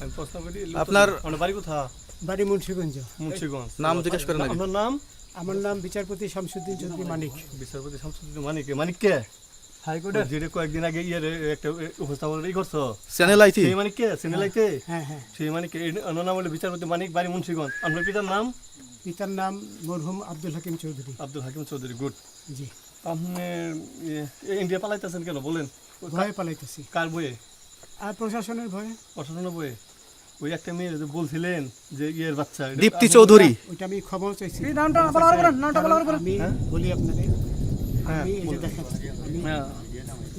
আমি প্রশ্ন করি আপনার বাড়ি কোথায়? বাড়ি মুন্সিগঞ্জ। মুন্সিগঞ্জ। নাম জিজ্ঞেস করেন আগে। আপনার নাম? আমার নাম বিচারপতি শামসুদ্দিন চৌধুরী মানিক। বিচারপতি শামসুদ্দিন মানিক। মানিক কে? হাইকোর্টের যেটা কয়েকদিন আগে একটা উপস্থাপন করছো চ্যানেল আইতি। সেই মানিক কে? চ্যানেল আইতে? হ্যাঁ হ্যাঁ। সেই মানিক নাম হলো বিচারপতি মানিক, বাড়ি মুন্সিগঞ্জ। আপনার পিতার নাম? পিতার নাম মরহুম আব্দুল হাকিম চৌধুরী। আব্দুল হাকিম চৌধুরী। গুড। জি। আপনি ইন্ডিয়া পালাইতেছেন কেন বলেন? ভয়ে পালাইতেছি। কার বইয়ে? আর প্রশাসনের ভয়ে। প্রশাসনের বইয়ে? ওই একটা মেয়ে যে বলছিলেন যে ইয়ের বাচ্চা, দীপ্তি চৌধুরী। ওইটা আমি খবর চাইছি। নামটা বলার পরে আমি বলি আপনাদের, আমি এই যে দেখাচ্ছি, আমি হ্যাঁ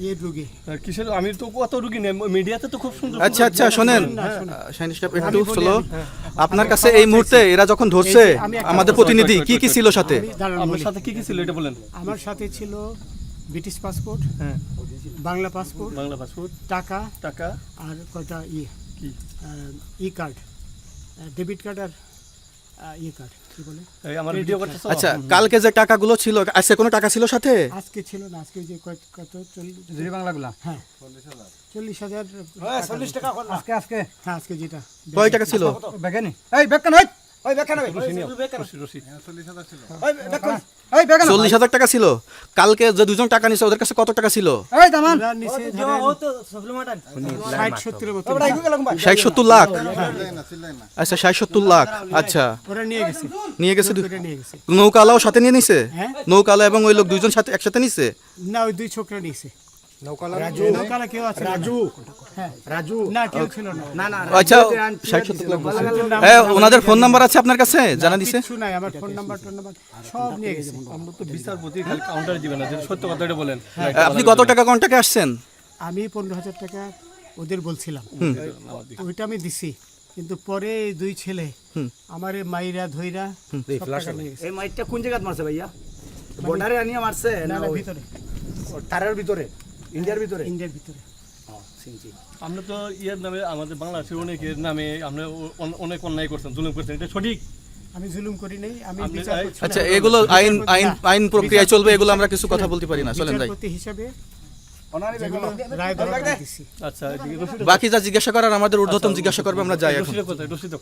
এই রোগী। কিসের? আমি তো কত রুগী নেই, মিডিয়াতে তো খুব সুন্দর। আচ্ছা আচ্ছা শোনেন শাহিন সাহেব একটু আমি বলি, স্লো। হ্যাঁ। আপনার কাছে এই মুহূর্তে এরা যখন ধরছে আমি একটা আমাদের কথা প্রতিনিধি কি কি ছিল সাথে? আমি দাঁড়ান আপনার বলি। সাথে কি কি ছিল এটা বলেন। আমার সাথে ছিল ব্রিটিশ পাসপোর্ট, হ্যাঁ, বাংলা পাসপোর্ট, বাংলা পাসপোর্ট, টাকা টাকা, আর কয়টা কি ই কার্ড, ডেবিট কার্ড আর ই কার্ড, কি বলে? এই আমার ভিডিও করতেছো? আচ্ছা কালকে যে টাকাগুলো ছিল আজকে কোনো টাকা ছিল সাথে? আজকে ছিল না, আজকে যে কত 40 বাংলাগুলা। হ্যাঁ 40,000 40 টাকা আজকে হ্যাঁ আজকে যেটা কয় টাকা ছিল? বেগানি এই বেকান হই ওই বেকান হই রশি। ওই বেকান এই বেকান 40,000 টাকা ছিল। কালকে যে দুজন টাকা নিছে ওদের কাছে কত টাকা ছিল? এই দামান ওরা নিচে ধরেন 60-70 মতো। 60-70 লাখ। আচ্ছা 60-70 লাখ। আচ্ছা ওরা নিয়ে গেছে, নিয়ে গেছে। ওরা নিয়ে গেছে। নৌকালাও সাথে নিয়ে নিছে? হ্যাঁ নৌকালা এবং ওই লোক দুইজন সাথে একসাথে নিছে? না, ওই দুই ছোকরা নিয়েছে। নৌকালা কেউ আছে? হ্যাঁ রাজু না, কেউ ছিল না। না আচ্ছা 60-70 লাখ বলছে। হ্যাঁ ওনাদের ফোন নাম্বার আছে আপনার কাছে? জানা দিছে? কিছু নাই, আমার ফোন নাম্বার সব নিয়ে গেছে। আমরা তো বিচারপতি খালি কাউন্টারে দিবেন না, যেটা সত্য কথা এটা বলেন। আপনি কত টাকা কন্টাক্টে আসছেন? আমি 15,000 টাকা ওদের বলছিলাম, ওইটা আমি দিছি। কিন্তু পরে এই দুই ছেলে আমার মাইরা ধইরা সব টাকা নিয়ে গেছে। এই মাইটটা কোন জায়গায় মারছে ভাইয়া? বর্ডারে আনিয়া মারছে না না না, ওই ভিতরে, তারের ভিতরে, ইন্ডিয়ার ভিতরে? ইন্ডিয়ার ভিতরে। আমরা তো ইয়ের নামে, আমাদের বাংলাদেশের অনেকের নামে আমরা অনেক অন্যায় করছেন, জুলুম করছেন, এটা সঠিক? আমি জুলুম করি নাই, আমি আপনি- বিচার করছি না। আচ্ছা এগুলো আইন আইন আইন প্রক্রিয়ায় চলবে, এগুলো আমরা কিছু কথা বলতে পারি না। চলেন যাই। বিচারপতি হিসাবে ওনারই যেগুলো বেকান রায় দেওয়া দিছি। আচ্ছা, এদিকে রশিদ বাকি যা জিজ্ঞাসা করার আমাদের ঊর্ধ্বতন জিজ্ঞাসা করবে, আমরা যাই এখন। রশিদ কোথায়? রশিদ